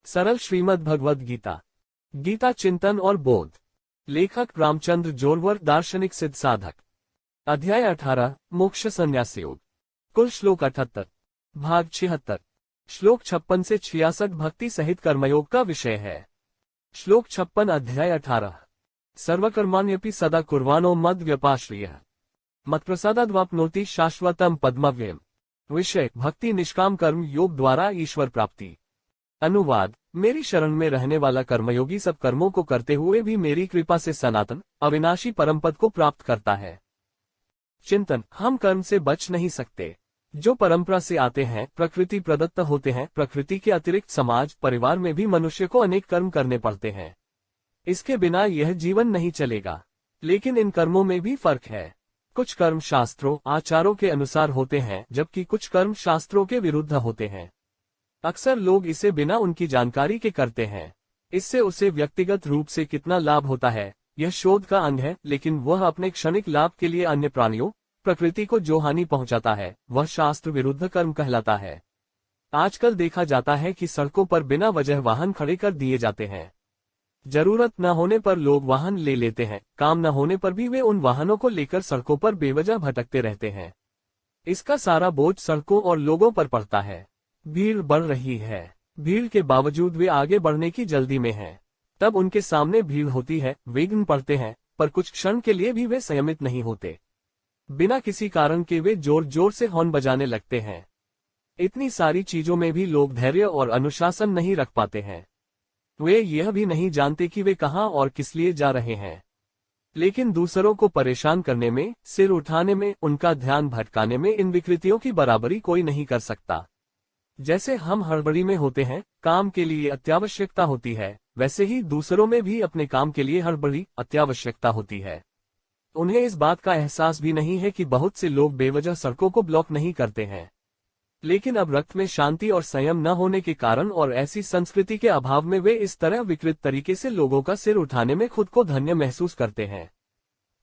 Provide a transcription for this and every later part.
सरल श्रीमद् भगवद गीता। गीता चिंतन और बोध। लेखक रामचंद्र जोरवर, दार्शनिक सिद्ध साधक। अध्याय 18, मोक्ष संन्यास योग। कुल श्लोक 78, भाग 76। श्लोक 56 से 66 भक्ति सहित कर्मयोग का विषय है। श्लोक 56, अध्याय 18। सर्वकर्माण्यपि सदा कुर्वाणो मद व्यपाश्रयः मत्प्रसादाद्वाप्नोति शाश्वतम पद्मव्ययम्। विषय, भक्ति निष्काम कर्म योग द्वारा ईश्वर प्राप्ति। अनुवाद, मेरी शरण में रहने वाला कर्मयोगी सब कर्मों को करते हुए भी मेरी कृपा से सनातन अविनाशी परमपद को प्राप्त करता है। चिंतन, हम कर्म से बच नहीं सकते। जो परंपरा से आते हैं, प्रकृति प्रदत्त होते हैं। प्रकृति के अतिरिक्त समाज परिवार में भी मनुष्य को अनेक कर्म करने पड़ते हैं। इसके बिना यह जीवन नहीं चलेगा। लेकिन इन कर्मों में भी फर्क है। कुछ कर्म शास्त्रों आचारों के अनुसार होते हैं, जबकि कुछ कर्म शास्त्रों के विरुद्ध होते हैं। अक्सर लोग इसे बिना उनकी जानकारी के करते हैं। इससे उसे व्यक्तिगत रूप से कितना लाभ होता है, यह शोध का अंग है, लेकिन वह अपने क्षणिक लाभ के लिए अन्य प्राणियों प्रकृति को जो हानि पहुंचाता है, वह शास्त्र विरुद्ध कर्म कहलाता है। आजकल देखा जाता है कि सड़कों पर बिना वजह वाहन खड़े कर दिए जाते हैं। जरूरत न होने पर लोग वाहन ले लेते हैं। काम न होने पर भी वे उन वाहनों को लेकर सड़कों पर बेवजह भटकते रहते हैं। इसका सारा बोझ सड़कों और लोगों पर पड़ता है। भीड़ बढ़ रही है। भीड़ के बावजूद वे आगे बढ़ने की जल्दी में हैं। तब उनके सामने भीड़ होती है, विघ्न पड़ते हैं, पर कुछ क्षण के लिए भी वे संयमित नहीं होते। बिना किसी कारण के वे जोर जोर से हॉर्न बजाने लगते हैं। इतनी सारी चीजों में भी लोग धैर्य और अनुशासन नहीं रख पाते हैं। वे यह भी नहीं जानते कि वे कहां और किस लिए जा रहे हैं। लेकिन दूसरों को परेशान करने में, सिर उठाने में, उनका ध्यान भटकाने में इन विकृतियों की बराबरी कोई नहीं कर सकता। जैसे हम हड़बड़ी में होते हैं, काम के लिए अत्यावश्यकता होती है, वैसे ही दूसरों में भी अपने काम के लिए हड़बड़ी अत्यावश्यकता होती है। उन्हें इस बात का एहसास भी नहीं है कि बहुत से लोग बेवजह सड़कों को ब्लॉक नहीं करते हैं। लेकिन अब रक्त में शांति और संयम न होने के कारण और ऐसी संस्कृति के अभाव में वे इस तरह विकृत तरीके से लोगों का सिर उठाने में खुद को धन्य महसूस करते हैं।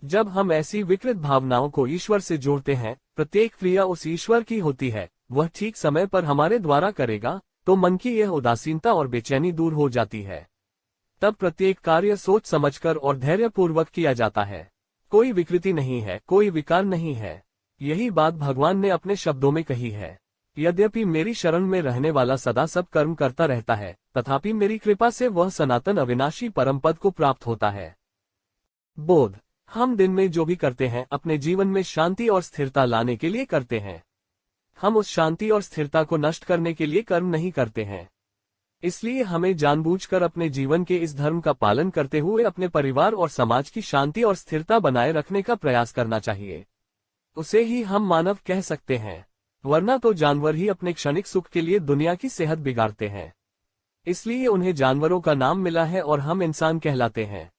जब हम ऐसी विकृत भावनाओं को ईश्वर से जोड़ते हैं, प्रत्येक क्रिया उस ईश्वर की होती है, वह ठीक समय पर हमारे द्वारा करेगा, तो मन की यह उदासीनता और बेचैनी दूर हो जाती है। तब प्रत्येक कार्य सोच समझकर और धैर्यपूर्वक किया जाता है। कोई विकृति नहीं है, कोई विकार नहीं है। यही बात भगवान ने अपने शब्दों में कही है। यद्यपि मेरी शरण में रहने वाला सदा सब कर्म करता रहता है, तथापि मेरी कृपा से वह सनातन अविनाशी परमपद को प्राप्त होता है। बोध, हम दिन में जो भी करते हैं, अपने जीवन में शांति और स्थिरता लाने के लिए करते हैं। हम उस शांति और स्थिरता को नष्ट करने के लिए कर्म नहीं करते हैं। इसलिए हमें जानबूझकर अपने जीवन के इस धर्म का पालन करते हुए अपने परिवार और समाज की शांति और स्थिरता बनाए रखने का प्रयास करना चाहिए। उसे ही हम मानव कह सकते हैं, वरना तो जानवर ही अपने क्षणिक सुख के लिए दुनिया की सेहत बिगाड़ते हैं। इसलिए उन्हें जानवरों का नाम मिला है और हम इंसान कहलाते हैं।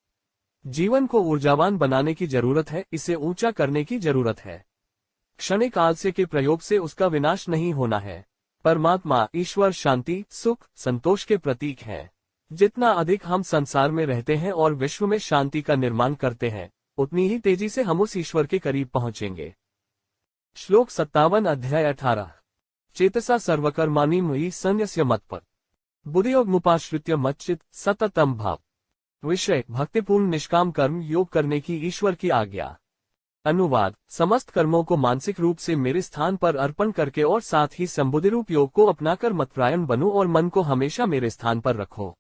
जीवन को ऊर्जावान बनाने की जरूरत है, इसे ऊंचा करने की जरूरत है। क्षणिक आलस्य के प्रयोग से उसका विनाश नहीं होना है। परमात्मा ईश्वर शांति, सुख, संतोष के प्रतीक है। जितना अधिक हम संसार में रहते हैं और विश्व में शांति का निर्माण करते हैं, उतनी ही तेजी से हम उस ईश्वर के करीब पहुंचेंगे। श्लोक 57, अध्याय 18। चेतसा सर्वकर्माणि मयि संन्यस्य मत्पर बुद्धियोगमुपाश्रित्य मच्चित सततम भाव। विषय, भक्तिपूर्ण निष्काम कर्म योग करने की ईश्वर की आज्ञा। अनुवाद, समस्त कर्मों को मानसिक रूप से मेरे स्थान पर अर्पण करके और साथ ही संबुद्धि रूप योग को अपनाकर मतपरायण बनो और मन को हमेशा मेरे स्थान पर रखो।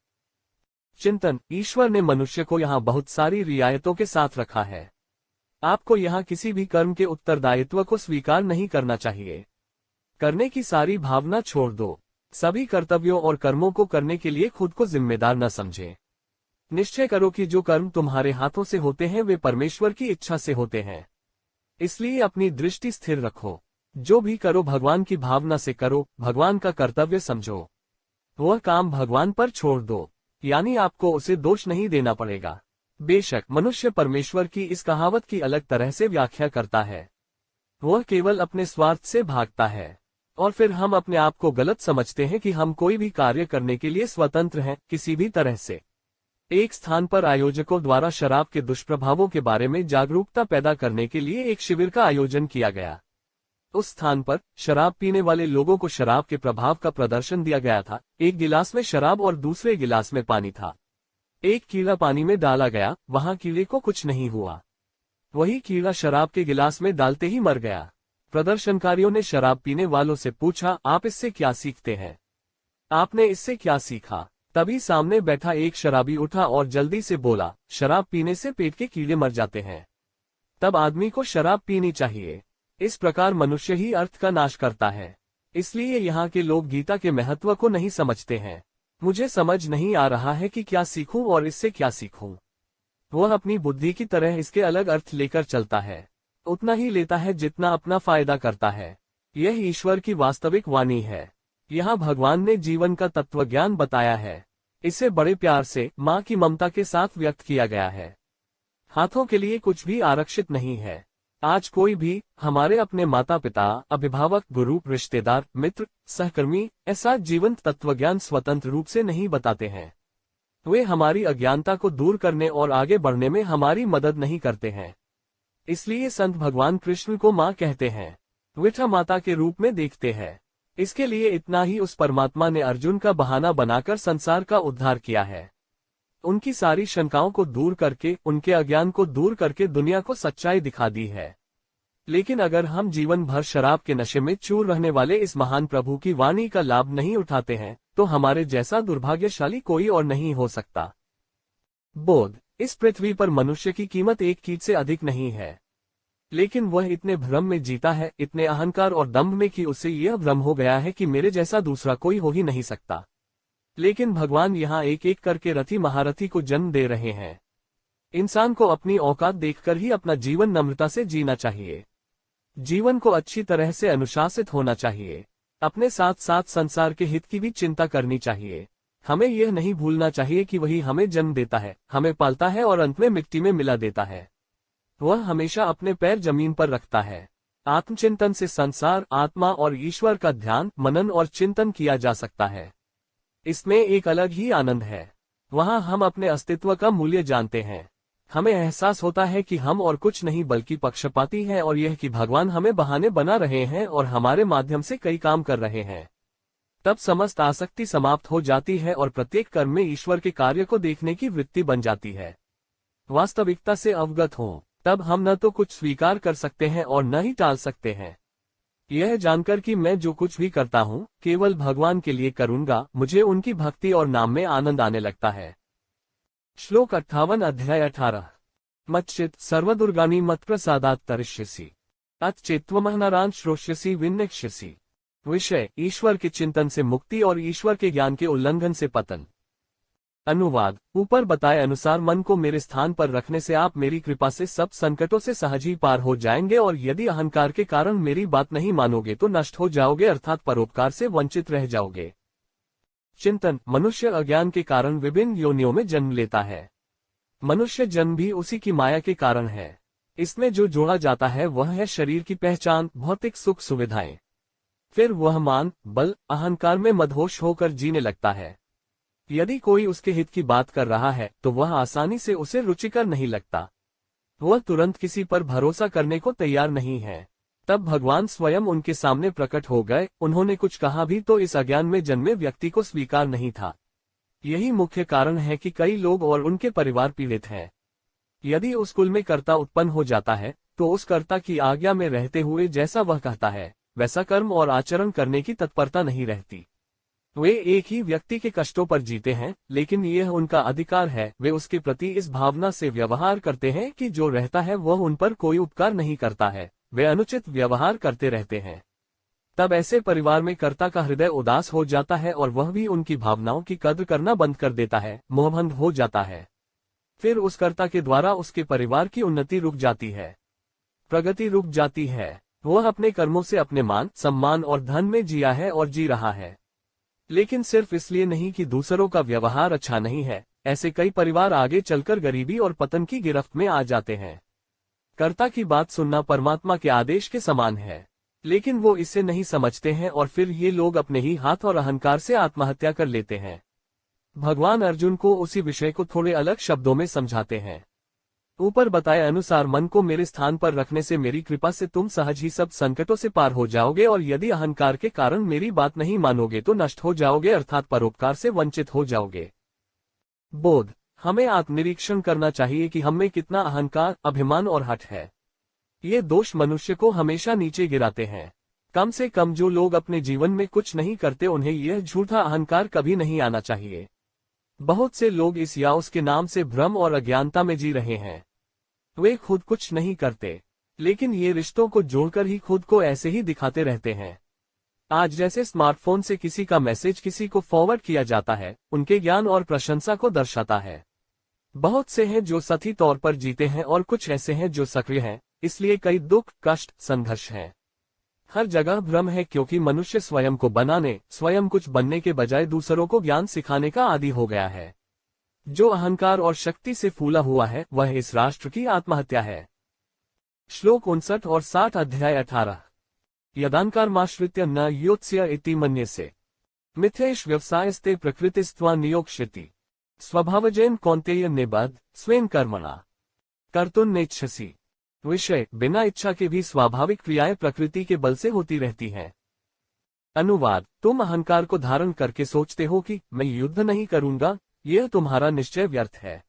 चिंतन, ईश्वर ने मनुष्य को यहाँ बहुत सारी रियायतों के साथ रखा है। आपको यहाँ किसी भी कर्म के उत्तरदायित्व को स्वीकार नहीं करना चाहिए। करने की सारी भावना छोड़ दो। सभी कर्तव्यों और कर्मों को करने के लिए खुद को जिम्मेदार न समझें। निश्चय करो कि जो कर्म तुम्हारे हाथों से होते हैं वे परमेश्वर की इच्छा से होते हैं। इसलिए अपनी दृष्टि स्थिर रखो। जो भी करो भगवान की भावना से करो, भगवान का कर्तव्य समझो। वह काम भगवान पर छोड़ दो, यानी आपको उसे दोष नहीं देना पड़ेगा। बेशक मनुष्य परमेश्वर की इस कहावत की अलग तरह से व्याख्या करता है। वह केवल अपने स्वार्थ से भागता है और फिर हम अपने आप को गलत समझते हैं कि हम कोई भी कार्य करने के लिए स्वतंत्र हैं, किसी भी तरह से। एक स्थान पर आयोजकों द्वारा शराब के दुष्प्रभावों के बारे में जागरूकता पैदा करने के लिए एक शिविर का आयोजन किया गया। उस स्थान पर शराब पीने वाले लोगों को शराब के प्रभाव का प्रदर्शन दिया गया था। एक गिलास में शराब और दूसरे गिलास में पानी था। एक कीड़ा पानी में डाला गया, वहां कीड़े को कुछ नहीं हुआ। वही कीड़ा शराब के गिलास में डालते ही मर गया। प्रदर्शनकारियों ने शराब पीने वालों से पूछा, आप इससे क्या सीखते हैं? आपने इससे क्या सीखा? तभी सामने बैठा एक शराबी उठा और जल्दी से बोला, शराब पीने से पेट के कीड़े मर जाते हैं। तब आदमी को शराब पीनी चाहिए। इस प्रकार मनुष्य ही अर्थ का नाश करता है। इसलिए यहाँ के लोग गीता के महत्व को नहीं समझते हैं। मुझे समझ नहीं आ रहा है कि क्या सीखूं और इससे क्या सीखूं। वह अपनी बुद्धि की तरह इसके अलग अर्थ लेकर चलता है, उतना ही लेता है जितना अपना फायदा करता है। यह ईश्वर की वास्तविक वाणी है। यहाँ भगवान ने जीवन का तत्वज्ञान बताया है। इसे बड़े प्यार से माँ की ममता के साथ व्यक्त किया गया है। हाथों के लिए कुछ भी आरक्षित नहीं है। आज कोई भी हमारे अपने माता पिता, अभिभावक, गुरु, रिश्तेदार, मित्र, सहकर्मी ऐसा जीवंत तत्वज्ञान स्वतंत्र रूप से नहीं बताते हैं। वे हमारी अज्ञानता को दूर करने और आगे बढ़ने में हमारी मदद नहीं करते हैं। इसलिए संत भगवान कृष्ण को माँ कहते हैं, विठा माता के रूप में देखते हैं। इसके लिए इतना ही उस परमात्मा ने अर्जुन का बहाना बनाकर संसार का उद्धार किया है। उनकी सारी शंकाओं को दूर करके, उनके अज्ञान को दूर करके दुनिया को सच्चाई दिखा दी है। लेकिन अगर हम जीवन भर शराब के नशे में चूर रहने वाले इस महान प्रभु की वाणी का लाभ नहीं उठाते हैं, तो हमारे जैसा दुर्भाग्यशाली कोई और नहीं हो सकता। बोध, इस पृथ्वी पर मनुष्य की कीमत एक कीट से अधिक नहीं है। लेकिन वह इतने भ्रम में जीता है, इतने अहंकार और दंभ में कि उसे यह भ्रम हो गया है कि मेरे जैसा दूसरा कोई हो ही नहीं सकता। लेकिन भगवान यहाँ एक एक करके रथी महारथी को जन्म दे रहे हैं। इंसान को अपनी औकात देखकर ही अपना जीवन नम्रता से जीना चाहिए। जीवन को अच्छी तरह से अनुशासित होना चाहिए। अपने साथ साथ संसार के हित की भी चिंता करनी चाहिए। हमें यह नहीं भूलना चाहिए कि वही हमें जन्म देता है, हमें पालता है और अंत में मिट्टी में मिला देता है। वह हमेशा अपने पैर जमीन पर रखता है। आत्मचिंतन से संसार, आत्मा और ईश्वर का ध्यान, मनन और चिंतन किया जा सकता है। इसमें एक अलग ही आनंद है। वहाँ हम अपने अस्तित्व का मूल्य जानते हैं। हमें एहसास होता है कि हम और कुछ नहीं बल्कि पक्षपाती हैं और यह कि भगवान हमें बहाने बना रहे हैं और हमारे माध्यम से कई काम कर रहे हैं। तब समस्त आसक्ति समाप्त हो जाती है और प्रत्येक कर्म में ईश्वर के कार्य को देखने की वृत्ति बन जाती है। वास्तविकता से अवगत हों, तब हम न तो कुछ स्वीकार कर सकते हैं और न ही टाल सकते हैं। यह जानकर कि मैं जो कुछ भी करता हूँ केवल भगवान के लिए करूँगा, मुझे उनकी भक्ति और नाम में आनंद आने लगता है। श्लोक 58 अध्याय 18 मच्चित सर्वदुर्गानि मत्प्रसादात् तरिष्यसि अच्चित्वमहनरान् श्रोष्यसि विनिक्ष्यसि। विषय, ईश्वर के चिंतन से मुक्ति और ईश्वर के ज्ञान के उल्लंघन से पतन। अनुवाद, ऊपर बताए अनुसार मन को मेरे स्थान पर रखने से आप मेरी कृपा से सब संकटों से सहज ही पार हो जाएंगे और यदि अहंकार के कारण मेरी बात नहीं मानोगे तो नष्ट हो जाओगे, अर्थात परोपकार से वंचित रह जाओगे। चिंतन, मनुष्य अज्ञान के कारण विभिन्न योनियों में जन्म लेता है। मनुष्य जन्म भी उसी की माया के कारण है। इसमें जो जोड़ा जाता है वह है शरीर की पहचान, भौतिक सुख सुविधाएं। फिर वह मान, बल, अहंकार में मदहोश होकर जीने लगता है। यदि कोई उसके हित की बात कर रहा है तो वह आसानी से उसे रुचिकर नहीं लगता। वह तुरंत किसी पर भरोसा करने को तैयार नहीं है। तब भगवान स्वयं उनके सामने प्रकट हो गए। उन्होंने कुछ कहा भी तो इस अज्ञान में जन्मे व्यक्ति को स्वीकार नहीं था। यही मुख्य कारण है कि कई लोग और उनके परिवार पीड़ित हैं। यदि उस कुल में कर्ता उत्पन्न हो जाता है तो उस कर्ता की आज्ञा में रहते हुए जैसा वह कहता है वैसा कर्म और आचरण करने की तत्परता नहीं रहती। वे एक ही व्यक्ति के कष्टों पर जीते हैं, लेकिन यह उनका अधिकार है। वे उसके प्रति इस भावना से व्यवहार करते हैं कि जो रहता है वह उन पर कोई उपकार नहीं करता है, वे अनुचित व्यवहार करते रहते हैं। तब ऐसे परिवार में कर्ता का हृदय उदास हो जाता है और वह भी उनकी भावनाओं की कद्र करना बंद कर देता है, मोहभंग हो जाता है। फिर उस कर्ता के द्वारा उसके परिवार की उन्नति रुक जाती है, प्रगति रुक जाती है। वह अपने कर्मों से अपने मान, सम्मान और धन में जिया है और जी रहा है, लेकिन सिर्फ इसलिए नहीं कि दूसरों का व्यवहार अच्छा नहीं है। ऐसे कई परिवार आगे चलकर गरीबी और पतन की गिरफ्त में आ जाते हैं। कर्ता की बात सुनना परमात्मा के आदेश के समान है, लेकिन वो इसे नहीं समझते हैं और फिर ये लोग अपने ही हाथ और अहंकार से आत्महत्या कर लेते हैं। भगवान अर्जुन को उसी विषय को थोड़े अलग शब्दों में समझाते हैं। ऊपर बताए अनुसार मन को मेरे स्थान पर रखने से मेरी कृपा से तुम सहज ही सब संकटों से पार हो जाओगे, और यदि अहंकार के कारण मेरी बात नहीं मानोगे तो नष्ट हो जाओगे, अर्थात परोपकार से वंचित हो जाओगे। बोध। हमें आत्मनिरीक्षण करना चाहिए कि हम में कितना अहंकार, अभिमान और हठ है। ये दोष मनुष्य को हमेशा नीचे गिराते हैं। कम से कम जो लोग अपने जीवन में कुछ नहीं करते उन्हें यह झूठा अहंकार कभी नहीं आना चाहिए। बहुत से लोग इस या उसके नाम से भ्रम और अज्ञानता में जी रहे हैं। वे खुद कुछ नहीं करते, लेकिन ये रिश्तों को जोड़कर ही खुद को ऐसे ही दिखाते रहते हैं। आज जैसे स्मार्टफोन से किसी का मैसेज किसी को फॉरवर्ड किया जाता है, उनके ज्ञान और प्रशंसा को दर्शाता है। बहुत से हैं जो सही तौर पर जीते हैं और कुछ ऐसे हैं जो सक्रिय हैं, इसलिए कई दुख, कष्ट, संघर्ष हैं। हर जगह भ्रम है, क्योंकि मनुष्य स्वयं को बनाने, स्वयं कुछ बनने के बजाय दूसरों को ज्ञान सिखाने का आदी हो गया है। जो अहंकार और शक्ति से फूला हुआ है वह इस राष्ट्र की आत्महत्या है। श्लोक 59 और 60 अध्याय 18। यदान्कारमाश्रित्य न योत्स्य इति मन्यसे मिथ्येष व्यवसायस्ते प्रकृतिस्त्वा नियोक्ष्यति स्वभावजेन कौन्तेय निबद्ध स्वेन कर्मणा कर्तुं नेच्छसि। विषय। बिना इच्छा के भी स्वाभाविक क्रियाएं प्रकृति के बल से होती रहती हैं। अनुवाद। तुम अहंकार को धारण करके सोचते हो कि मैं युद्ध नहीं करूंगा, यह तुम्हारा निश्चय व्यर्थ है,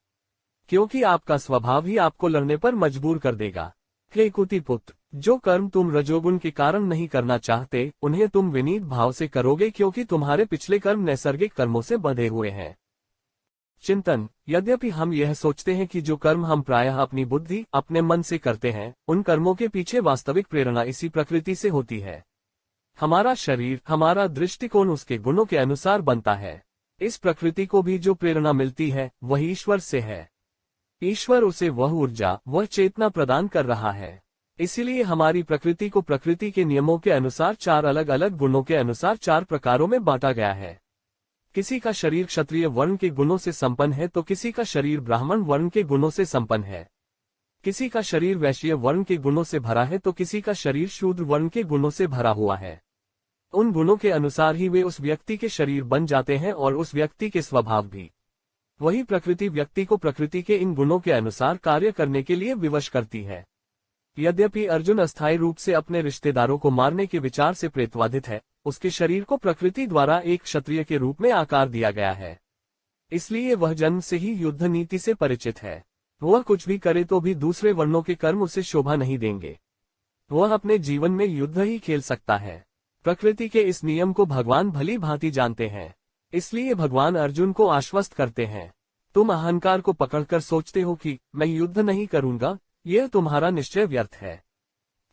क्योंकि आपका स्वभाव ही आपको लड़ने पर मजबूर कर देगा। हे कुति पुत्र, जो कर्म तुम रजोगुण के कारण नहीं करना चाहते उन्हें तुम विनीत भाव से करोगे, क्योंकि तुम्हारे पिछले कर्म नैसर्गिक कर्मों से बंधे हुए हैं। चिंतन। यद्यपि हम यह सोचते हैं कि जो कर्म हम प्रायः अपनी बुद्धि, अपने मन से करते हैं, उन कर्मों के पीछे वास्तविक प्रेरणा इसी प्रकृति से होती है। हमारा शरीर, हमारा दृष्टिकोण उसके गुणों के अनुसार बनता है। इस प्रकृति को भी जो प्रेरणा मिलती है वह ईश्वर से है। ईश्वर उसे वह ऊर्जा, वह चेतना प्रदान कर रहा है। इसीलिए हमारी प्रकृति को प्रकृति के नियमों के अनुसार चार अलग अलग गुणों के अनुसार चार प्रकारों में बांटा गया है। किसी का शरीर क्षत्रिय वर्ण के गुणों से संपन्न है तो किसी का शरीर ब्राह्मण वर्ण के गुणों से संपन्न है। किसी का शरीर वैश्य वर्ण के गुणों से भरा है तो किसी का शरीर शूद्र वर्ण के गुणों से भरा हुआ है। उन गुणों के अनुसार ही वे उस व्यक्ति के शरीर बन जाते हैं और उस व्यक्ति के स्वभाव भी। वही प्रकृति व्यक्ति को प्रकृति के इन गुणों के अनुसार कार्य करने के लिए विवश करती है। यद्यपि अर्जुन अस्थायी रूप से अपने रिश्तेदारों को मारने के विचार से प्रेतवादित है, उसके शरीर को प्रकृति द्वारा एक क्षत्रिय के रूप में आकार दिया गया है। इसलिए वह जन्म से ही युद्ध नीति से परिचित है। वह कुछ भी करे तो भी दूसरे वर्णों के कर्म उसे शोभा नहीं देंगे। वह अपने जीवन में युद्ध ही खेल सकता है। प्रकृति के इस नियम को भगवान भली भांति जानते हैं, इसलिए भगवान अर्जुन को आश्वस्त करते हैं। तुम अहंकार को पकड़कर सोचते हो कि मैं युद्ध नहीं करूंगा, यह तुम्हारा निश्चय व्यर्थ है,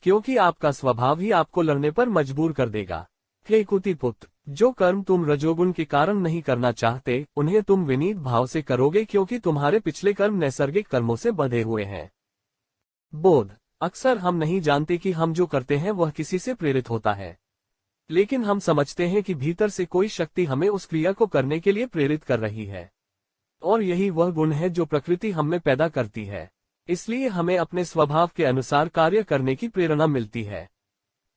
क्योंकि आपका स्वभाव ही आपको लड़ने पर मजबूर कर देगा। हे कुति पुत्र, जो कर्म तुम रजोगुण के कारण नहीं करना चाहते उन्हें तुम विनीत भाव से करोगे, क्योंकि तुम्हारे पिछले कर्म नैसर्गिक कर्मों से बंधे हुए हैं। बोध। अक्सर हम नहीं जानते कि हम जो करते हैं वह किसी से प्रेरित होता है, लेकिन हम समझते हैं कि भीतर से कोई शक्ति हमें उस क्रिया को करने के लिए प्रेरित कर रही है, और यही वह गुण है जो प्रकृति हम में पैदा करती है। इसलिए हमें अपने स्वभाव के अनुसार कार्य करने की प्रेरणा मिलती है।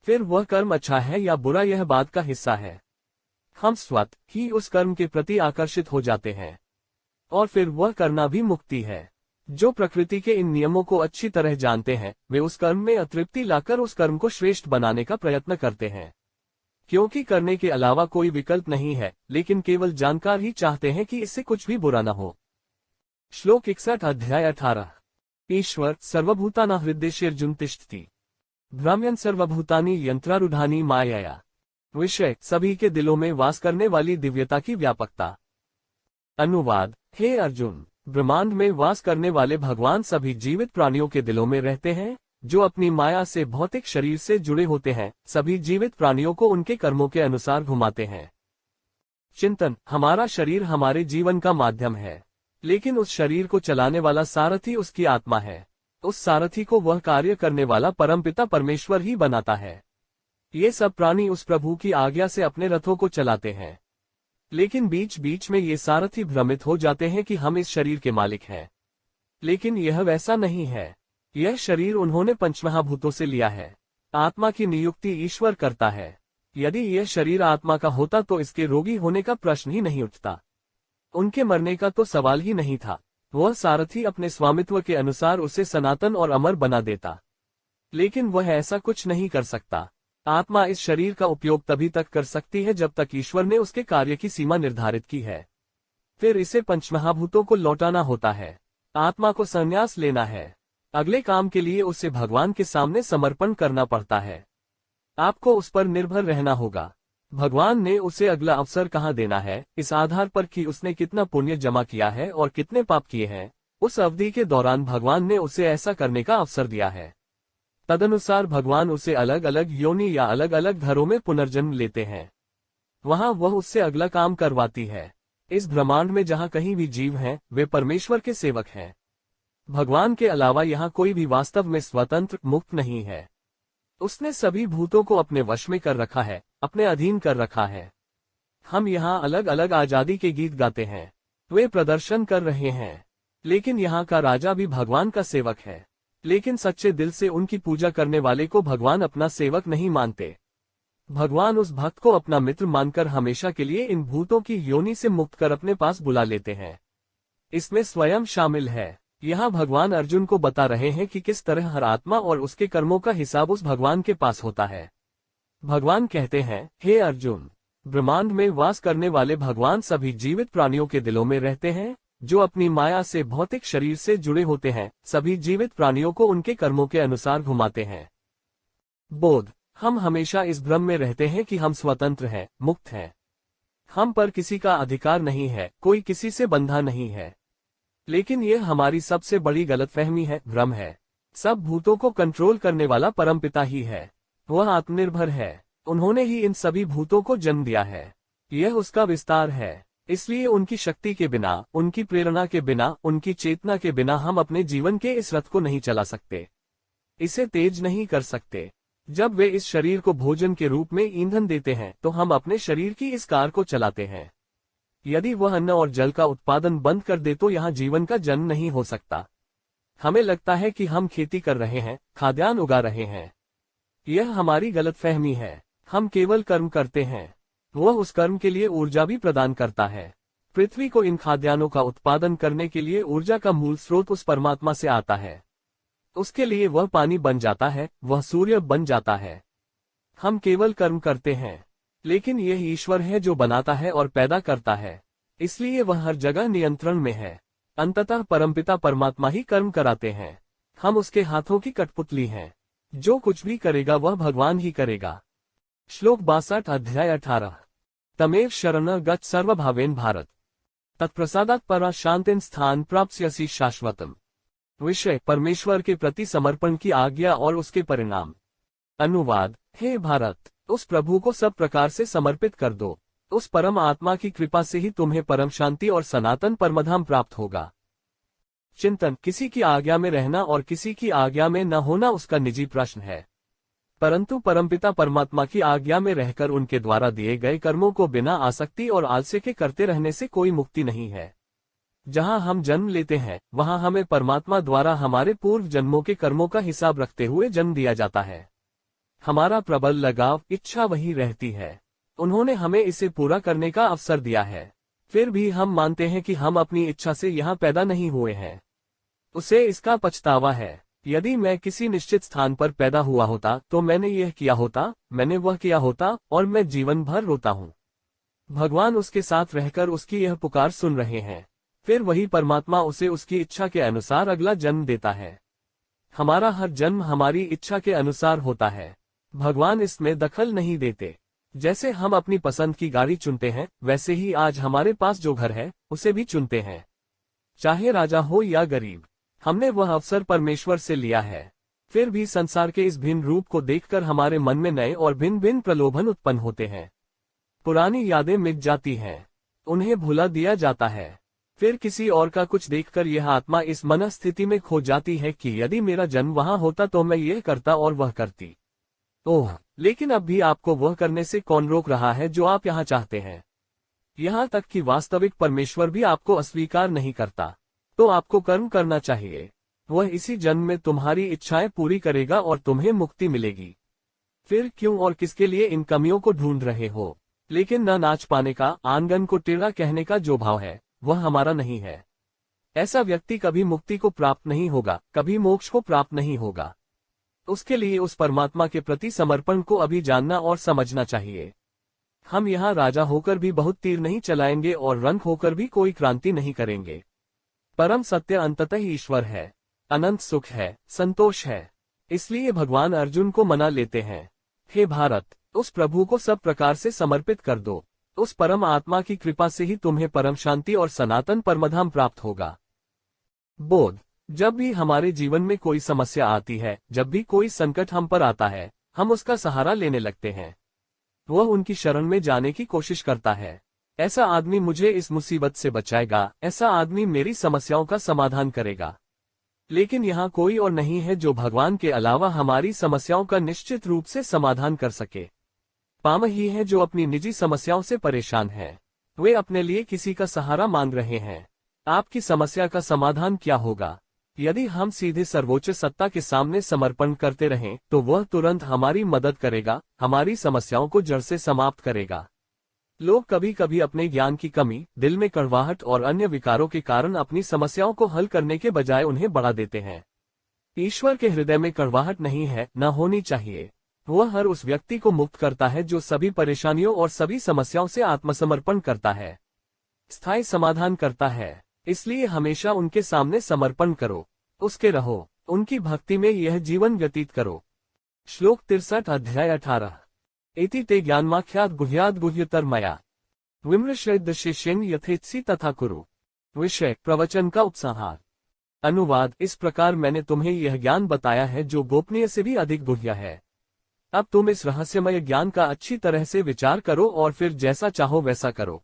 फिर वह कर्म अच्छा है या बुरा यह बात का हिस्सा है। हम स्वतः ही उस कर्म के प्रति आकर्षित हो जाते हैं, और फिर वह करना भी मुक्ति है। जो प्रकृति के इन नियमों को अच्छी तरह जानते हैं वे उस कर्म में अतृप्ति लाकर उस कर्म को श्रेष्ठ बनाने का प्रयत्न करते हैं, क्योंकि करने के अलावा कोई विकल्प नहीं है, लेकिन केवल जानकार ही चाहते हैं कि इससे कुछ भी बुरा न हो। श्लोक 61 अध्याय 18। ईश्वर सर्वभूतानां हृदयेषु तिष्ठति भ्राम्यन् सर्वभूतानि यंत्रारूढ़ानि मायया। विषय। सभी के दिलों में वास करने वाली दिव्यता की व्यापकता। अनुवाद। हे अर्जुन, ब्रह्मांड में वास करने वाले भगवान सभी जीवित प्राणियों के दिलों में रहते हैं, जो अपनी माया से भौतिक शरीर से जुड़े होते हैं। सभी जीवित प्राणियों को उनके कर्मों के अनुसार घुमाते हैं। चिंतन। हमारा शरीर हमारे जीवन का माध्यम है, लेकिन उस शरीर को चलाने वाला सारथी उसकी आत्मा है। उस सारथी को वह कार्य करने वाला परमपिता परमेश्वर ही बनाता है। ये सब प्राणी उस प्रभु की आज्ञा से अपने रथों को चलाते हैं, लेकिन बीच बीच में ये सारथी भ्रमित हो जाते हैं कि हम इस शरीर के मालिक हैं। लेकिन यह वैसा नहीं है। यह शरीर उन्होंने पंचमहाभूतों से लिया है। आत्मा की नियुक्ति ईश्वर करता है। यदि यह शरीर आत्मा का होता तो इसके रोगी होने का प्रश्न ही नहीं उठता। उनके मरने का तो सवाल ही नहीं था। वह सारथी अपने स्वामित्व के अनुसार उसे सनातन और अमर बना देता। लेकिन वह ऐसा कुछ नहीं कर सकता। आत्मा इस शरीर का उपयोग तभी तक कर सकती है जब तक ईश्वर ने उसके कार्य की सीमा निर्धारित की है। फिर इसे पंचमहाभूतों को लौटाना होता है। आत्मा को संन्यास लेना है। अगले काम के लिए उसे भगवान के सामने समर्पण करना पड़ता है। आपको उस पर निर्भर रहना होगा। भगवान ने उसे अगला अवसर कहाँ देना है, इस आधार पर कि उसने कितना पुण्य जमा किया है और कितने पाप किए हैं, उस अवधि के दौरान भगवान ने उसे ऐसा करने का अवसर दिया है। तदनुसार भगवान उसे अलग अलग योनि या अलग अलग घरों में पुनर्जन्म लेते हैं। वहां वह उससे अगला काम करवाती है। इस ब्रह्मांड में जहां कहीं भी जीव हैं, वे परमेश्वर के सेवक हैं। भगवान के अलावा यहाँ कोई भी वास्तव में स्वतंत्र मुक्त नहीं है। उसने सभी भूतों को अपने वश में कर रखा है, अपने अधीन कर रखा है। हम यहाँ अलग अलग आजादी के गीत गाते हैं, वे प्रदर्शन कर रहे हैं, लेकिन यहाँ का राजा भी भगवान का सेवक है। लेकिन सच्चे दिल से उनकी पूजा करने वाले को भगवान अपना सेवक नहीं मानते। भगवान उस भक्त को अपना मित्र मानकर हमेशा के लिए इन भूतों की योनि से मुक्त कर अपने पास बुला लेते हैं। इसमें स्वयं शामिल है। यहाँ भगवान अर्जुन को बता रहे हैं कि किस तरह हर आत्मा और उसके कर्मों का हिसाब उस भगवान के पास होता है। भगवान कहते हैं, हे अर्जुन, ब्रह्मांड में वास करने वाले भगवान सभी जीवित प्राणियों के दिलों में रहते हैं, जो अपनी माया से भौतिक शरीर से जुड़े होते हैं। सभी जीवित प्राणियों को उनके कर्मों के अनुसार घुमाते हैं। बोध, हम हमेशा इस भ्रम में रहते हैं कि हम स्वतंत्र हैं, मुक्त हैं। हम पर किसी का अधिकार नहीं है, कोई किसी से बंधा नहीं है। लेकिन यह हमारी सबसे बड़ी गलतफहमी है, भ्रम है। सब भूतों को कंट्रोल करने वाला परमपिता ही है। वह आत्मनिर्भर है। उन्होंने ही इन सभी भूतों को जन्म दिया है। यह उसका विस्तार है। इसलिए उनकी शक्ति के बिना, उनकी प्रेरणा के बिना, उनकी चेतना के बिना हम अपने जीवन के इस रथ को नहीं चला सकते, इसे तेज नहीं कर सकते। जब वे इस शरीर को भोजन के रूप में ईंधन देते हैं तो हम अपने शरीर की इस कार को चलाते हैं। यदि वह अन्न और जल का उत्पादन बंद कर दे तो यहाँ जीवन का जन्म नहीं हो सकता। हमें लगता है कि हम खेती कर रहे हैं, खाद्यान्न उगा रहे हैं। यह हमारी गलतफहमी है। हम केवल कर्म करते हैं। वह उस कर्म के लिए ऊर्जा भी प्रदान करता है। पृथ्वी को इन खाद्यान्नों का उत्पादन करने के लिए ऊर्जा का मूल स्रोत उस परमात्मा से आता है। उसके लिए वह पानी बन जाता है, वह सूर्य बन जाता है। हम केवल कर्म करते हैं, लेकिन यह ईश्वर है जो बनाता है और पैदा करता है। इसलिए वह हर जगह नियंत्रण में है। अंततः परमपिता परमात्मा ही कर्म कराते हैं। हम उसके हाथों की कठपुतली हैं। जो कुछ भी करेगा वह भगवान ही करेगा। श्लोक 62 अध्याय 18। तमेव शरणं गच्छ सर्वभावेन भारत, तत्प्रसादात् परा शांतिं स्थान प्राप्स्यसि शाश्वतम्। विषय, परमेश्वर के प्रति समर्पण की आज्ञा और उसके परिणाम। अनुवाद, हे भारत, उस प्रभु को सब प्रकार से समर्पित कर दो। उस परम आत्मा की कृपा से ही तुम्हें परम शांति और सनातन परमधाम प्राप्त होगा। चिंतन, किसी की आज्ञा में रहना और किसी की आज्ञा में न होना उसका निजी प्रश्न है, परंतु परमपिता परमात्मा की आज्ञा में रहकर उनके द्वारा दिए गए कर्मों को बिना आसक्ति और आलस्य के करते रहने से कोई मुक्ति नहीं है। जहां हम जन्म लेते हैं वहां हमें परमात्मा द्वारा हमारे पूर्व जन्मों के कर्मों का हिसाब रखते हुए जन्म दिया जाता है। हमारा प्रबल लगाव, इच्छा वही रहती है। उन्होंने हमें इसे पूरा करने का अवसर दिया है। फिर भी हम मानते हैं कि हम अपनी इच्छा से यहाँ पैदा नहीं हुए हैं। उसे इसका पछतावा है। यदि मैं किसी निश्चित स्थान पर पैदा हुआ होता तो मैंने यह किया होता, मैंने वह किया होता, और मैं जीवन भर रोता हूँ। भगवान उसके साथ रहकर उसकी यह पुकार सुन रहे हैं। फिर वही परमात्मा उसे उसकी इच्छा के अनुसार अगला जन्म देता है। हमारा हर जन्म हमारी इच्छा के अनुसार होता है। भगवान इसमें दखल नहीं देते। जैसे हम अपनी पसंद की गाड़ी चुनते हैं, वैसे ही आज हमारे पास जो घर है उसे भी चुनते हैं। चाहे राजा हो या गरीब, हमने वह अवसर परमेश्वर से लिया है। फिर भी संसार के इस भिन्न रूप को देखकर हमारे मन में नए और भिन्न भिन्न प्रलोभन उत्पन्न होते हैं। पुरानी यादें मिट जाती हैं, उन्हें भुला दिया जाता है। फिर किसी और का कुछ देखकर यह आत्मा इस मनस्थिति में खो जाती है कि यदि मेरा जन्म वहां होता तो मैं यह करता और वह करती। ओह, लेकिन अब भी आपको वह करने से कौन रोक रहा है जो आप यहाँ चाहते हैं? यहाँ तक कि वास्तविक परमेश्वर भी आपको अस्वीकार नहीं करता। तो आपको कर्म करना चाहिए। वह इसी जन्म में तुम्हारी इच्छाएं पूरी करेगा और तुम्हें मुक्ति मिलेगी। फिर क्यों और किसके लिए इन कमियों को ढूंढ रहे हो? लेकिन न नाच पाने का, आंगन को टेढ़ा कहने का जो भाव है वह हमारा नहीं है। ऐसा व्यक्ति कभी मुक्ति को प्राप्त नहीं होगा, कभी मोक्ष को प्राप्त नहीं होगा। उसके लिए उस परमात्मा के प्रति समर्पण को अभी जानना और समझना चाहिए। हम यहाँ राजा होकर भी बहुत तीर नहीं चलाएंगे और रंक होकर भी कोई क्रांति नहीं करेंगे। परम सत्य अंततः ईश्वर है, अनंत सुख है, संतोष है। इसलिए भगवान अर्जुन को मना लेते हैं, हे भारत, उस प्रभु को सब प्रकार से समर्पित कर दो। उस परम आत्मा की कृपा से ही तुम्हें परम शांति और सनातन परमधाम प्राप्त होगा। बोध। जब भी हमारे जीवन में कोई समस्या आती है, जब भी कोई संकट हम पर आता है, हम उसका सहारा लेने लगते हैं। वह उनकी शरण में जाने की कोशिश करता है। ऐसा आदमी मुझे इस मुसीबत से बचाएगा, ऐसा आदमी मेरी समस्याओं का समाधान करेगा। लेकिन यहाँ कोई और नहीं है जो भगवान के अलावा हमारी समस्याओं का निश्चित रूप से समाधान कर सके। पामर ही है जो अपनी निजी समस्याओं से परेशान है। वे अपने लिए किसी का सहारा मांग रहे हैं। आपकी समस्या का समाधान क्या होगा? यदि हम सीधे सर्वोच्च सत्ता के सामने समर्पण करते रहें, तो वह तुरंत हमारी मदद करेगा, हमारी समस्याओं को जड़ से समाप्त करेगा। लोग कभी कभी अपने ज्ञान की कमी, दिल में कड़वाहट और अन्य विकारों के कारण अपनी समस्याओं को हल करने के बजाय उन्हें बढ़ा देते हैं। ईश्वर के हृदय में कड़वाहट नहीं है, न होनी चाहिए। वह हर उस व्यक्ति को मुक्त करता है जो सभी परेशानियों और सभी समस्याओं से आत्मसमर्पण करता है, स्थायी समाधान करता है। इसलिए हमेशा उनके सामने समर्पण करो, उसके रहो, उनकी भक्ति में यह जीवन व्यतीत करो। श्लोक 63 अध्याय 18। एति ते ज्ञानमाख्यात गुह्याद गुह्यतर मया विमृश्येद शिष्येन यथेत्सी तथा कुरु। विषय प्रवचन का उपसंहार। अनुवाद। इस प्रकार मैंने तुम्हें यह ज्ञान बताया है जो गोपनीय से भी अधिक गुह्य है। अब तुम इस रहस्यमय ज्ञान का अच्छी तरह से विचार करो और फिर जैसा चाहो वैसा करो।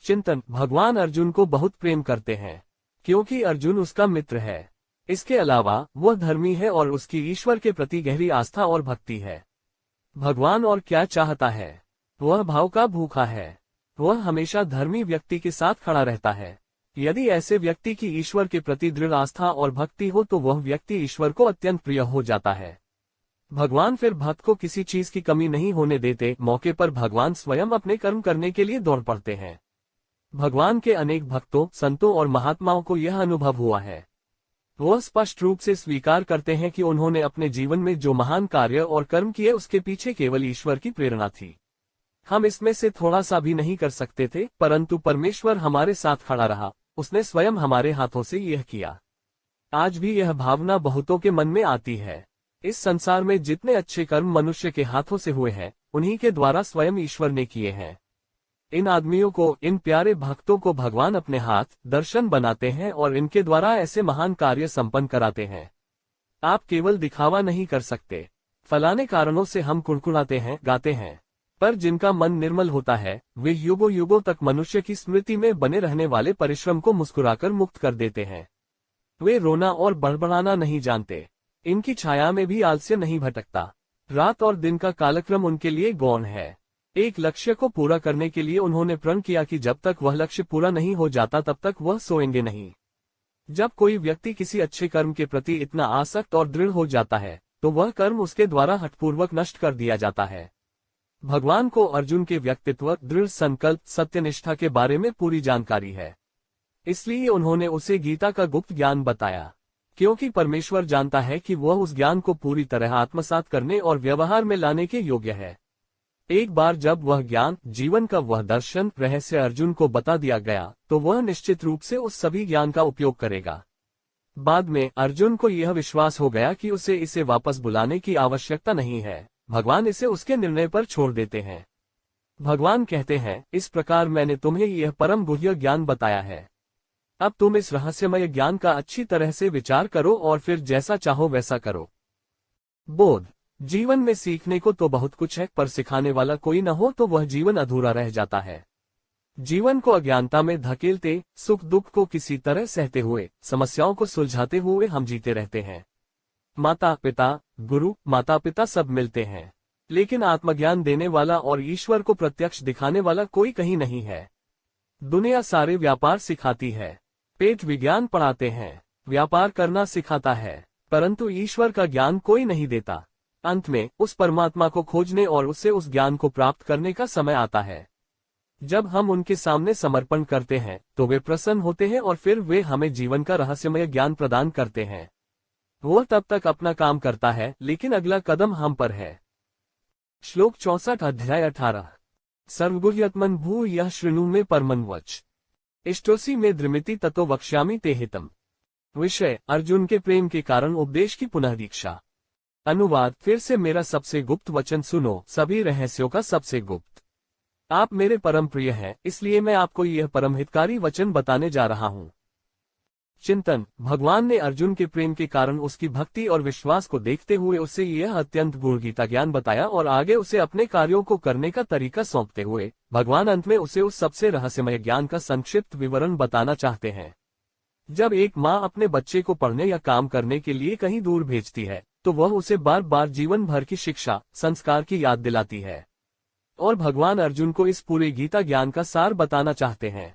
चिंतन। भगवान अर्जुन को बहुत प्रेम करते हैं, क्योंकि अर्जुन उसका मित्र है। इसके अलावा वह धर्मी है और उसकी ईश्वर के प्रति गहरी आस्था और भक्ति है। भगवान और क्या चाहता है? वह भाव का भूखा है। वह हमेशा धर्मी व्यक्ति के साथ खड़ा रहता है। यदि ऐसे व्यक्ति की ईश्वर के प्रति दृढ़ आस्था और भक्ति हो तो वह व्यक्ति ईश्वर को अत्यंत प्रिय हो जाता है। भगवान फिर भक्त को किसी चीज की कमी नहीं होने देते। मौके पर भगवान स्वयं अपने कर्म करने के लिए दौड़ पड़ते हैं। भगवान के अनेक भक्तों, संतों और महात्माओं को यह अनुभव हुआ है। वह स्पष्ट रूप से स्वीकार करते हैं कि उन्होंने अपने जीवन में जो महान कार्य और कर्म किए उसके पीछे केवल ईश्वर की प्रेरणा थी। हम इसमें से थोड़ा सा भी नहीं कर सकते थे, परंतु परमेश्वर हमारे साथ खड़ा रहा। उसने स्वयं हमारे हाथों से यह किया। आज भी यह भावना बहुतों के मन में आती है। इस संसार में जितने अच्छे कर्म मनुष्य के हाथों से हुए हैं, उन्हीं के द्वारा स्वयं ईश्वर ने किए हैं। इन आदमियों को, इन प्यारे भक्तों को भगवान अपने हाथ, दर्शन बनाते हैं और इनके द्वारा ऐसे महान कार्य संपन्न कराते हैं। आप केवल दिखावा नहीं कर सकते। फलाने कारणों से हम कुड़कुड़ाते हैं, गाते हैं, पर जिनका मन निर्मल होता है, वे युगों युगों तक मनुष्य की स्मृति में बने रहने वाले परिश्रम को मुस्कुराकर मुक्त कर देते हैं। वे रोना और बड़बड़ाना नहीं जानते। इनकी छाया में भी आलस्य नहीं भटकता। रात और दिन का कालक्रम उनके लिए गौण है। एक लक्ष्य को पूरा करने के लिए उन्होंने प्रण किया कि जब तक वह लक्ष्य पूरा नहीं हो जाता तब तक वह सोएंगे नहीं। जब कोई व्यक्ति किसी अच्छे कर्म के प्रति इतना आसक्त और दृढ़ हो जाता है, तो वह कर्म उसके द्वारा हठपूर्वक नष्ट कर दिया जाता है। भगवान को अर्जुन के व्यक्तित्व, दृढ़ संकल्प, सत्यनिष्ठा के बारे में पूरी जानकारी है। इसलिए उन्होंने उसे गीता का गुप्त ज्ञान बताया, क्योंकि परमेश्वर जानता है कि वह उस ज्ञान को पूरी तरह आत्मसात करने और व्यवहार में लाने के योग्य है। एक बार जब वह ज्ञान, जीवन का वह दर्शन, रहस्य अर्जुन को बता दिया गया, तो वह निश्चित रूप से उस सभी ज्ञान का उपयोग करेगा। बाद में अर्जुन को यह विश्वास हो गया कि उसे इसे वापस बुलाने की आवश्यकता नहीं है। भगवान इसे उसके निर्णय पर छोड़ देते हैं। भगवान कहते हैं, इस प्रकार मैंने तुम्हें यह परम गुह्य ज्ञान बताया है। अब तुम इस रहस्यमय ज्ञान का अच्छी तरह से विचार करो और फिर जैसा चाहो वैसा करो। बोध। जीवन में सीखने को तो बहुत कुछ है, पर सिखाने वाला कोई न हो तो वह जीवन अधूरा रह जाता है। जीवन को अज्ञानता में धकेलते, सुख दुख को किसी तरह सहते हुए, समस्याओं को सुलझाते हुए हम जीते रहते हैं। माता पिता, गुरु, माता पिता सब मिलते हैं, लेकिन आत्मज्ञान देने वाला और ईश्वर को प्रत्यक्ष दिखाने वाला कोई कहीं नहीं है। दुनिया सारे व्यापार सिखाती है, पेट विज्ञान पढ़ाते हैं, व्यापार करना सिखाता है, परंतु ईश्वर का ज्ञान कोई नहीं देता। अंत में उस परमात्मा को खोजने और उससे उस ज्ञान को प्राप्त करने का समय आता है। जब हम उनके सामने समर्पण करते हैं तो वे प्रसन्न होते हैं और फिर वे हमें जीवन का रहस्यमय ज्ञान प्रदान करते हैं। वह तब तक अपना काम करता है, लेकिन अगला कदम हम पर है। श्लोक 64 अध्याय 18 सर्वगुह्यत्मन भू यह शृणु में परमन्वच इष्टोसी में द्रिमिति ततो वक्ष्यामि ते हितम। विषय अर्जुन के प्रेम के कारण उपदेश की पुनः दीक्षा। अनुवाद फिर से मेरा सबसे गुप्त वचन सुनो, सभी रहस्यों का सबसे गुप्त। आप मेरे परम प्रिय हैं, इसलिए मैं आपको यह परम हितकारी वचन बताने जा रहा हूं। चिंतन। भगवान ने अर्जुन के प्रेम के कारण उसकी भक्ति और विश्वास को देखते हुए उससे यह अत्यंत गूढ़ गीता ज्ञान बताया और आगे उसे अपने कार्यों को करने का तरीका सौंपते हुए भगवान अंत में उसे उस सबसे रहस्यमय ज्ञान का संक्षिप्त विवरण बताना चाहते हैं। जब एक माँ अपने बच्चे को पढ़ने या काम करने के लिए कहीं दूर भेजती है तो वह उसे बार बार जीवन भर की शिक्षा, संस्कार की याद दिलाती है। और भगवान अर्जुन को इस पूरे गीता ज्ञान का सार बताना चाहते हैं।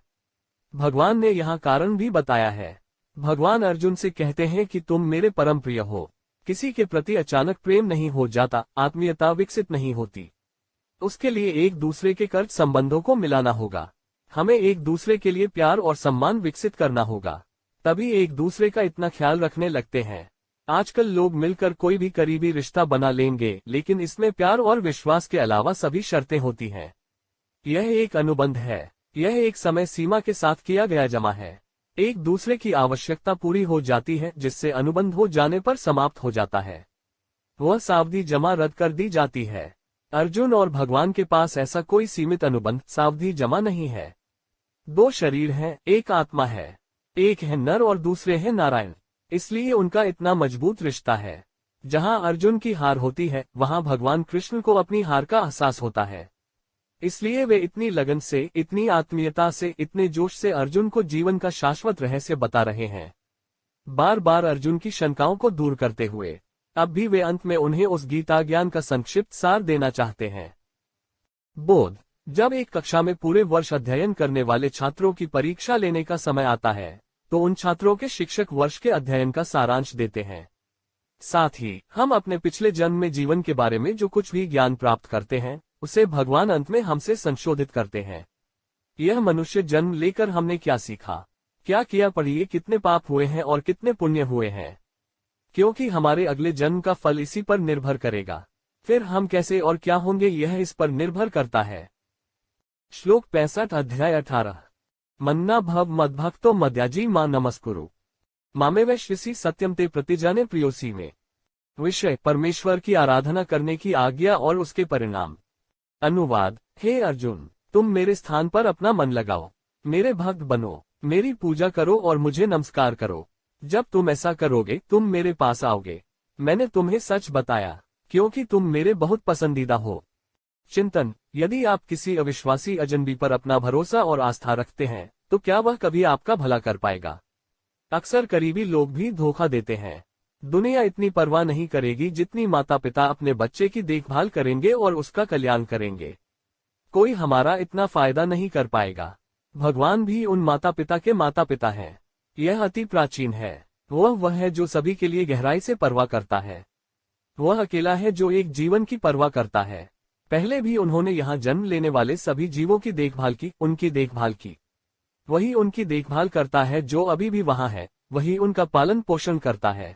भगवान ने यहाँ कारण भी बताया है। भगवान अर्जुन से कहते हैं कि तुम मेरे परम प्रिय हो। किसी के प्रति अचानक प्रेम नहीं हो जाता, आत्मीयता विकसित नहीं होती। उसके लिए एक दूसरे के कर्ज संबंधों को मिलाना होगा। हमें एक दूसरे के लिए प्यार और सम्मान विकसित करना होगा, तभी एक दूसरे का इतना ख्याल रखने लगते हैं। आजकल लोग मिलकर कोई भी करीबी रिश्ता बना लेंगे, लेकिन इसमें प्यार और विश्वास के अलावा सभी शर्तें होती हैं। यह एक अनुबंध है, यह एक समय सीमा के साथ किया गया जमा है। एक दूसरे की आवश्यकता पूरी हो जाती है, जिससे अनुबंध हो जाने पर समाप्त हो जाता है। वह सावधि जमा रद्द कर दी जाती है। अर्जुन और भगवान के पास ऐसा कोई सीमित अनुबंध, सावधि जमा नहीं है। दो शरीर हैं, एक आत्मा है। एक है नर और दूसरे है नारायण, इसलिए उनका इतना मजबूत रिश्ता है। जहां अर्जुन की हार होती है वहां भगवान कृष्ण को अपनी हार का एहसास होता है। इसलिए वे इतनी लगन से, इतनी आत्मीयता से, इतने जोश से अर्जुन को जीवन का शाश्वत रहस्य बता रहे हैं, बार बार अर्जुन की शंकाओं को दूर करते हुए। अब भी वे अंत में उन्हें उस गीता ज्ञान का संक्षिप्त सार देना चाहते हैं। बोध। जब एक कक्षा में पूरे वर्ष अध्ययन करने वाले छात्रों की परीक्षा लेने का समय आता है तो उन छात्रों के शिक्षक वर्ष के अध्ययन का सारांश देते हैं। साथ ही हम अपने पिछले जन्म में जीवन के बारे में जो कुछ भी ज्ञान प्राप्त करते हैं उसे भगवान अंत में हमसे संशोधित करते हैं। यह मनुष्य जन्म लेकर हमने क्या सीखा, क्या किया, पढ़िए कितने पाप हुए हैं और कितने पुण्य हुए हैं, क्योंकि हमारे अगले जन्म का फल इसी पर निर्भर करेगा। फिर हम कैसे और क्या होंगे यह इस पर निर्भर करता है। श्लोक 65 अध्याय 18 मन्ना भव मद्भक्तो मद्याजी मां नमस्कुरु मामे वैश्यसी सत्यम ते प्रतिजाने प्रियोसी में। विषय परमेश्वर की आराधना करने की आज्ञा और उसके परिणाम। अनुवाद। हे अर्जुन, तुम मेरे स्थान पर अपना मन लगाओ, मेरे भक्त बनो, मेरी पूजा करो और मुझे नमस्कार करो। जब तुम ऐसा करोगे तुम मेरे पास आओगे। मैंने तुम्हें सच बताया, क्योंकि तुम मेरे बहुत पसंदीदा हो। चिंतन। यदि आप किसी अविश्वासी अजनबी पर अपना भरोसा और आस्था रखते हैं तो क्या वह कभी आपका भला कर पाएगा। अक्सर करीबी लोग भी धोखा देते हैं। दुनिया इतनी परवाह नहीं करेगी जितनी माता पिता अपने बच्चे की देखभाल करेंगे और उसका कल्याण करेंगे। कोई हमारा इतना फायदा नहीं कर पाएगा। भगवान भी उन माता पिता के माता पिता हैं। यह अति प्राचीन है। वह है जो सभी के लिए गहराई से परवाह करता है। वह अकेला है जो एक जीवन की परवाह करता है। पहले भी उन्होंने यहाँ जन्म लेने वाले सभी जीवों की देखभाल की, उनकी देखभाल की। वही उनकी देखभाल करता है जो अभी भी वहाँ है, वही उनका पालन पोषण करता है।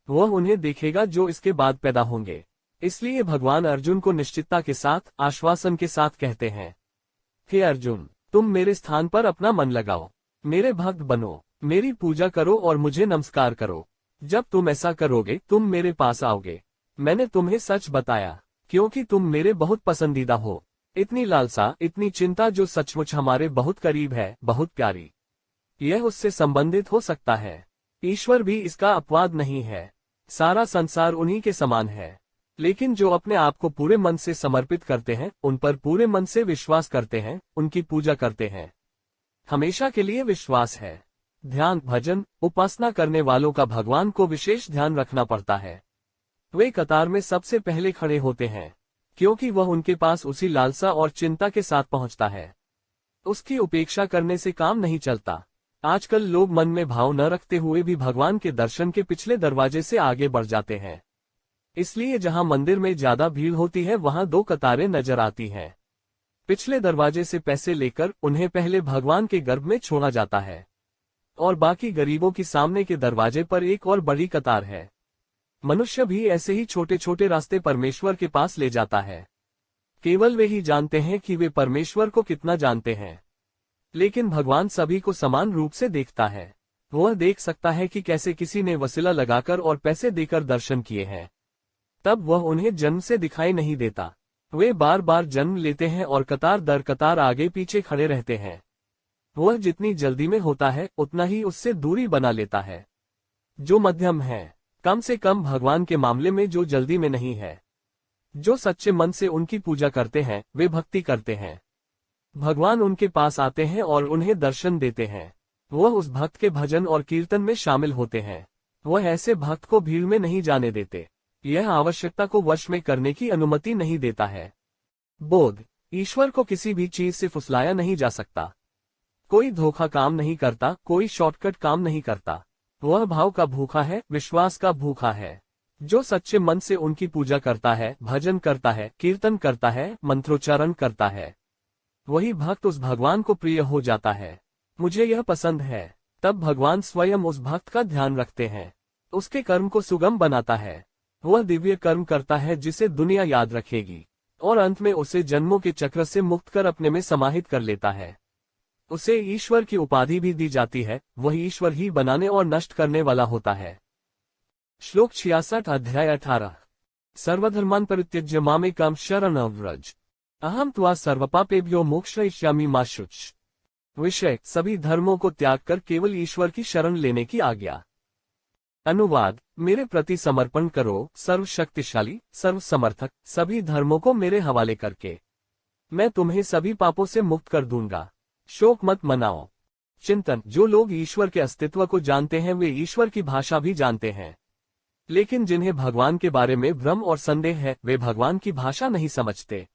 वह उन्हें देखेगा जो इसके बाद पैदा होंगे। इसलिए भगवान अर्जुन को निश्चितता के साथ, आश्वासन के साथ कहते हैं, हे अर्जुन, तुम मेरे स्थान पर अपना मन लगाओ, मेरे भक्त बनो, मेरी पूजा करो और मुझे नमस्कार करो। जब तुम ऐसा करोगे तुम मेरे पास आओगे। मैंने तुम्हें सच बताया, क्योंकि तुम मेरे बहुत पसंदीदा हो। इतनी लालसा, इतनी चिंता जो सचमुच हमारे बहुत करीब है, बहुत प्यारी। यह उससे संबंधित हो सकता है। ईश्वर भी इसका अपवाद नहीं है। सारा संसार उन्हीं के समान है। लेकिन जो अपने आप को पूरे मन से समर्पित करते हैं, उन पर पूरे मन से विश्वास करते हैं, उनकी पूजा करते हैं, हमेशा के लिए विश्वास है। ध्यान, भजन, उपासना करने वालों का भगवान को विशेष ध्यान रखना पड़ता है। वे कतार में सबसे पहले खड़े होते हैं, क्योंकि वह उनके पास उसी लालसा और चिंता के साथ पहुंचता है। उसकी उपेक्षा करने से काम नहीं चलता। आजकल लोग मन में भाव न रखते हुए भी भगवान के दर्शन के पिछले दरवाजे से आगे बढ़ जाते हैं। इसलिए जहां मंदिर में ज्यादा भीड़ होती है वहां दो कतारें नजर आती हैं। पिछले दरवाजे से पैसे लेकर उन्हें पहले भगवान के गर्भ में छोड़ा जाता है और बाकी गरीबों की सामने के दरवाजे पर एक और बड़ी कतार है। मनुष्य भी ऐसे ही छोटे छोटे रास्ते परमेश्वर के पास ले जाता है। केवल वे ही जानते हैं कि वे परमेश्वर को कितना जानते हैं। लेकिन भगवान सभी को समान रूप से देखता है। वह देख सकता है कि कैसे किसी ने वसीला लगाकर और पैसे देकर दर्शन किए हैं। तब वह उन्हें जन्म से दिखाई नहीं देता। वे बार बार जन्म लेते हैं और कतार दर कतार आगे पीछे खड़े रहते हैं। वह जितनी जल्दी में होता है उतना ही उससे दूरी बना लेता है। जो मध्यम है, कम से कम भगवान के मामले में जो जल्दी में नहीं है। जो सच्चे मन से उनकी पूजा करते हैं वे भक्ति करते हैं। भगवान उनके पास आते हैं और उन्हें दर्शन देते हैं। वह उस भक्त के भजन और कीर्तन में शामिल होते हैं। वह ऐसे भक्त को भीड़ में नहीं जाने देते। यह आवश्यकता को वश में करने की अनुमति नहीं देता है। बोध, ईश्वर को किसी भी चीज से फुसलाया नहीं जा सकता। कोई धोखा काम नहीं करता, कोई शॉर्टकट काम नहीं करता। वह भाव का भूखा है, विश्वास का भूखा है। जो सच्चे मन से उनकी पूजा करता है, भजन करता है, कीर्तन करता है, मंत्रोच्चारण करता है, वही भक्त उस भगवान को प्रिय हो जाता है। मुझे यह पसंद है। तब भगवान स्वयं उस भक्त का ध्यान रखते हैं। उसके कर्म को सुगम बनाता है। वह दिव्य कर्म करता है जिसे दुनिया याद रखेगी और अंत में उसे जन्मों के चक्र से मुक्त कर अपने में समाहित कर लेता है। उसे ईश्वर की उपाधि भी दी जाती है। वह ईश्वर ही बनाने और नष्ट करने वाला होता है। श्लोक 66 अध्याय 18। सर्वधर्मान् परित्यज्य मामेकां शरणं व्रज अहम त्वा सर्वपापेभ्यो मोक्षयिष्यामि मा शुच। विषय, सभी धर्मों को त्याग कर केवल ईश्वर की शरण लेने की आज्ञा। अनुवाद, मेरे प्रति समर्पण करो, सर्वशक्तिशाली, सर्वसमर्थक, सभी धर्मों को मेरे हवाले करके मैं तुम्हें सभी पापों से मुक्त कर दूंगा। शोक मत मनाओ। चिंतन, जो लोग ईश्वर के अस्तित्व को जानते हैं वे ईश्वर की भाषा भी जानते हैं। लेकिन जिन्हें भगवान के बारे में भ्रम और संदेह है वे भगवान की भाषा नहीं समझते।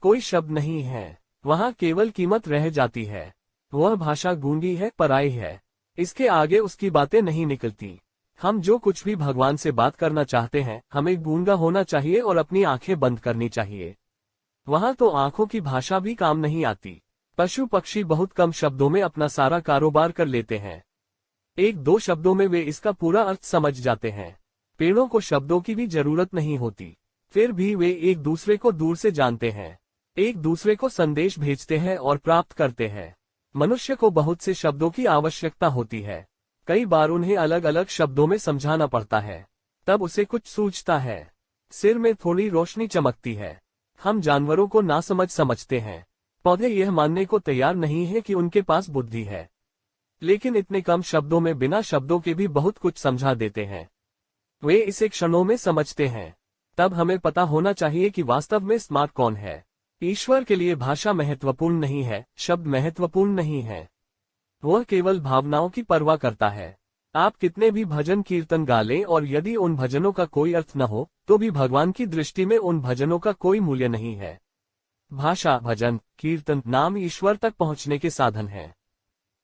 कोई शब्द नहीं है, वहां केवल कीमत रह जाती है। वह भाषा गूंगी है, पराई है। इसके आगे उसकी बातें नहीं निकलती। हम जो कुछ भी भगवान से बात करना चाहते हैं हमें गूंगा होना चाहिए और अपनी आंखें बंद करनी चाहिए। वहां तो आंखों की भाषा भी काम नहीं आती। पशु पक्षी बहुत कम शब्दों में अपना सारा कारोबार कर लेते हैं। एक दो शब्दों में वे इसका पूरा अर्थ समझ जाते हैं। पेड़ों को शब्दों की भी जरूरत नहीं होती, फिर भी वे एक दूसरे को दूर से जानते हैं, एक दूसरे को संदेश भेजते हैं और प्राप्त करते हैं। मनुष्य को बहुत से शब्दों की आवश्यकता होती है। कई बार उन्हें अलग अलग शब्दों में समझाना पड़ता है, तब उसे कुछ सूझता है। सिर में थोड़ी रोशनी चमकती है। हम जानवरों को नासमझ समझते हैं। पौधे यह मानने को तैयार नहीं है कि उनके पास बुद्धि है, लेकिन इतने कम शब्दों में बिना शब्दों के भी बहुत कुछ समझा देते हैं। वे इसे क्षणों में समझते हैं। तब हमें पता होना चाहिए कि वास्तव में स्मार्ट कौन है। ईश्वर के लिए भाषा महत्वपूर्ण नहीं है, शब्द महत्वपूर्ण नहीं है। वह केवल भावनाओं की परवाह करता है। आप कितने भी भजन कीर्तन गा लें और यदि उन भजनों का कोई अर्थ न हो तो भी भगवान की दृष्टि में उन भजनों का कोई मूल्य नहीं है। भाषा, भजन, कीर्तन, नाम ईश्वर तक पहुंचने के साधन हैं।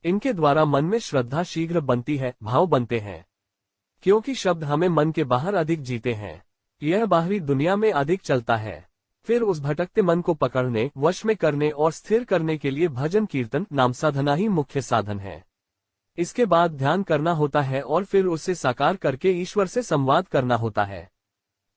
इनके द्वारा मन में श्रद्धा शीघ्र बनती है, भाव बनते हैं। क्योंकि शब्द हमें मन के बाहर अधिक जीते हैं। यह बाहरी दुनिया में अधिक चलता है। फिर उस भटकते मन को पकड़ने, वश में करने और स्थिर करने के लिए भजन कीर्तन, नाम साधना ही मुख्य साधन है। इसके बाद ध्यान करना होता है और फिर उसे साकार करके ईश्वर से संवाद करना होता है।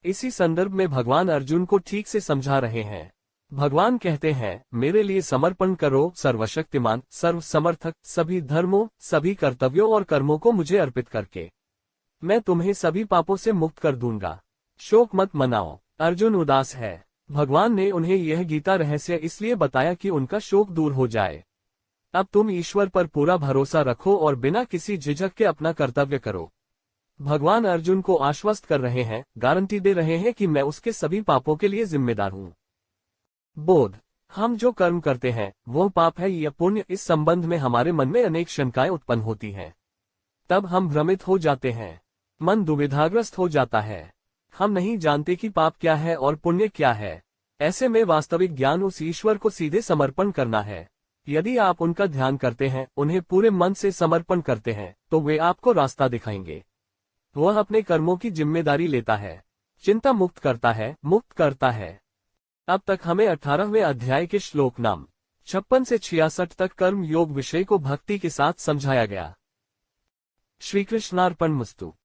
इसी संदर्भ में भगवान अर्जुन को ठीक से समझा रहे हैं। भगवान कहते हैं, मेरे लिए समर्पण करो, सर्वशक्तिमान, सर्वसमर्थक, सभी धर्मों, सभी कर्तव्यों और कर्मों को मुझे अर्पित करके मैं तुम्हें सभी पापों से मुक्त कर दूंगा। शोक मत मनाओ। अर्जुन उदास है। भगवान ने उन्हें यह गीता रहस्य इसलिए बताया कि उनका शोक दूर हो जाए। अब तुम ईश्वर पर पूरा भरोसा रखो और बिना किसी झिझक के अपना कर्तव्य करो। भगवान अर्जुन को आश्वस्त कर रहे हैं, गारंटी दे रहे हैं कि मैं उसके सभी पापों के लिए जिम्मेदार हूँ। बोध, हम जो कर्म करते हैं वो पाप है या पुण्य, इस संबंध में हमारे मन में अनेक शंकाएं उत्पन्न होती हैं। तब हम भ्रमित हो जाते हैं। मन दुविधाग्रस्त हो जाता है। हम नहीं जानते कि पाप क्या है और पुण्य क्या है। ऐसे में वास्तविक ज्ञान उस ईश्वर को सीधे समर्पण करना है। यदि आप उनका ध्यान करते हैं, उन्हें पूरे मन से समर्पण करते हैं, तो वे आपको रास्ता दिखाएंगे। वह अपने कर्मों की जिम्मेदारी लेता है, चिंता मुक्त करता है, मुक्त करता है। अब तक हमें 18वें अध्याय के श्लोक नाम 56 से 66 तक कर्म योग विषय को भक्ति के साथ समझाया गया। श्री कृष्णार्पणमस्तु।